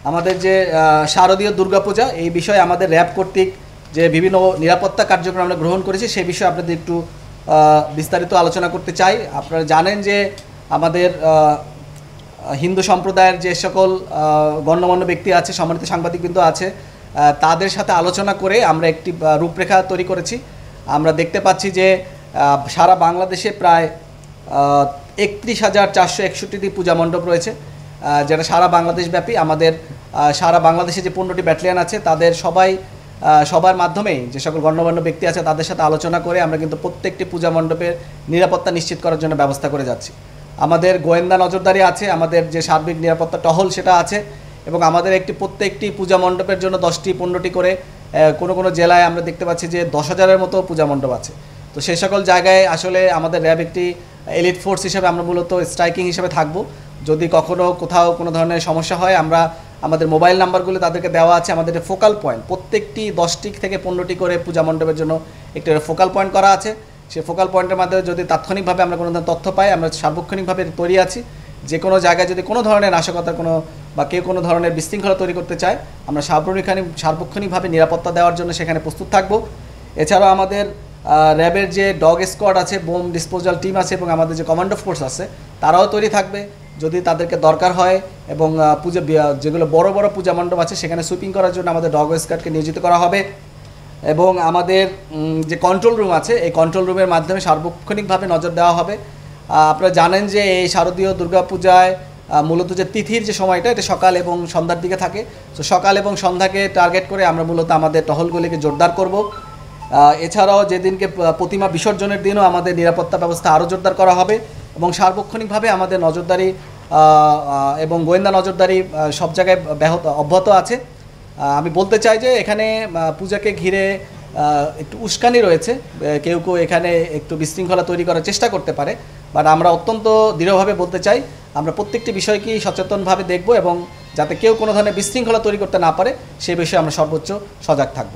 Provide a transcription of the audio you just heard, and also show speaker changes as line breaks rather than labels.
আমাদের যে শারদীয় দুর্গাপূজা এই বিষয়ে আমাদের র্যাব কর্তৃক যে বিভিন্ন নিরাপত্তা কার্যক্রম আমরা গ্রহণ করেছি সেই বিষয়ে আপনাদের একটু বিস্তারিত আলোচনা করতে চাই। আপনারা জানেন যে আমাদের হিন্দু সম্প্রদায়ের যে সকল গণ্যমান্য ব্যক্তি আছে, সম্মানিত সাংবাদিকবৃন্দ আছে, তাদের সাথে আলোচনা করে আমরা একটি রূপরেখা তৈরি করেছি। আমরা দেখতে পাচ্ছি যে সারা বাংলাদেশে প্রায় 31,461টি পূজা মণ্ডপ রয়েছে, যেটা সারা বাংলাদেশ ব্যাপী। আমাদের সারা বাংলাদেশে যে 15টি ব্যাটালিয়ন আছে তাদের সবার মাধ্যমেই যে সকল গণ্যমান্য ব্যক্তি আছে তাদের সাথে আলোচনা করে আমরা কিন্তু প্রত্যেকটি পূজা মণ্ডপের নিরাপত্তা নিশ্চিত করার জন্য ব্যবস্থা করে যাচ্ছি। আমাদের গোয়েন্দা নজরদারি আছে, আমাদের যে সার্বিক নিরাপত্তা টহল সেটা আছে, এবং আমাদের প্রত্যেকটি পূজা মণ্ডপের জন্য 10টি 15টি করে কোনো জেলায় আমরা দেখতে পাচ্ছি যে 10,000-এর মতো পূজা মণ্ডপ আছে। তো সেই সকল জায়গায় আসলে আমাদের র্যাব একটি এলিট ফোর্স হিসেবে আমরা মূলত স্ট্রাইকিং হিসেবে থাকব। যদি কোথাও কোনো ধরনের সমস্যা হয় আমরা আমাদের মোবাইল নাম্বারগুলো তাদেরকে দেওয়া আছে। আমাদের ফোকাল পয়েন্ট প্রত্যেকটি 10টি থেকে 15টি করে পূজা মণ্ডপের জন্য একটি ফোকাল পয়েন্ট করা আছে। সেই ফোকাল পয়েন্টের মাধ্যমে যদি তাৎক্ষণিকভাবে আমরা কোনো ধরনের তথ্য পাই আমরা সার্বক্ষণিকভাবে তৈরি আছি। যে কোনো জায়গায় যদি কোনো ধরনের নাশকতার বা কেউ কোনো ধরনের বিশৃঙ্খলা তৈরি করতে চায় আমরা সার্বক্ষণিকভাবে নিরাপত্তা দেওয়ার জন্য সেখানে প্রস্তুত থাকব। এছাড়াও আমাদের র্যাবের যে ডগ স্কোয়াড আছে, বোম ডিসপোজাল টিম আছে, এবং আমাদের যে কমান্ডো ফোর্স আছে তারাও তৈরি থাকবে যদি তাদেরকে দরকার হয়। এবং যেগুলো বড় বড় পূজা মণ্ডপ আছে সেখানে সুইপিং করার জন্য আমাদের ডগ স্কোয়াডকে নিয়োজিত করা হবে। এবং আমাদের যে কন্ট্রোল রুম আছে এই কন্ট্রোল রুমের মাধ্যমে সার্বক্ষণিকভাবে নজর দেওয়া হবে। আপনারা জানেন যে এই শারদীয় দুর্গাপূজায় মূলত যে তিথির যে সময়টা এটা সকাল এবং সন্ধ্যার দিকে থাকে। তো সকাল এবং সন্ধ্যাকে টার্গেট করে আমরা মূলত আমাদের টহলগুলিকে জোরদার করব। এছাড়াও যেদিনকে প্রতিমা বিসর্জনের দিনও আমাদের নিরাপত্তা ব্যবস্থা আরও জোরদার করা হবে, এবং সার্বক্ষণিকভাবে আমাদের নজরদারি এবং গোয়েন্দা নজরদারি সব জায়গায় অব্যাহত আছে। আমি বলতে চাই যে এখানে পূজাকে ঘিরে একটু উস্কানি রয়েছে, কেউ এখানে একটু বিশৃঙ্খলা তৈরি করার চেষ্টা করতে পারে, বাট আমরা অত্যন্ত দৃঢ়ভাবে বলতে চাই আমরা প্রত্যেকটি বিষয়কেই সচেতনভাবে দেখব, এবং যাতে কেউ কোনো ধরনের বিশৃঙ্খলা তৈরি করতে না পারে সেই বিষয়ে আমরা সর্বোচ্চ সজাগ থাকব।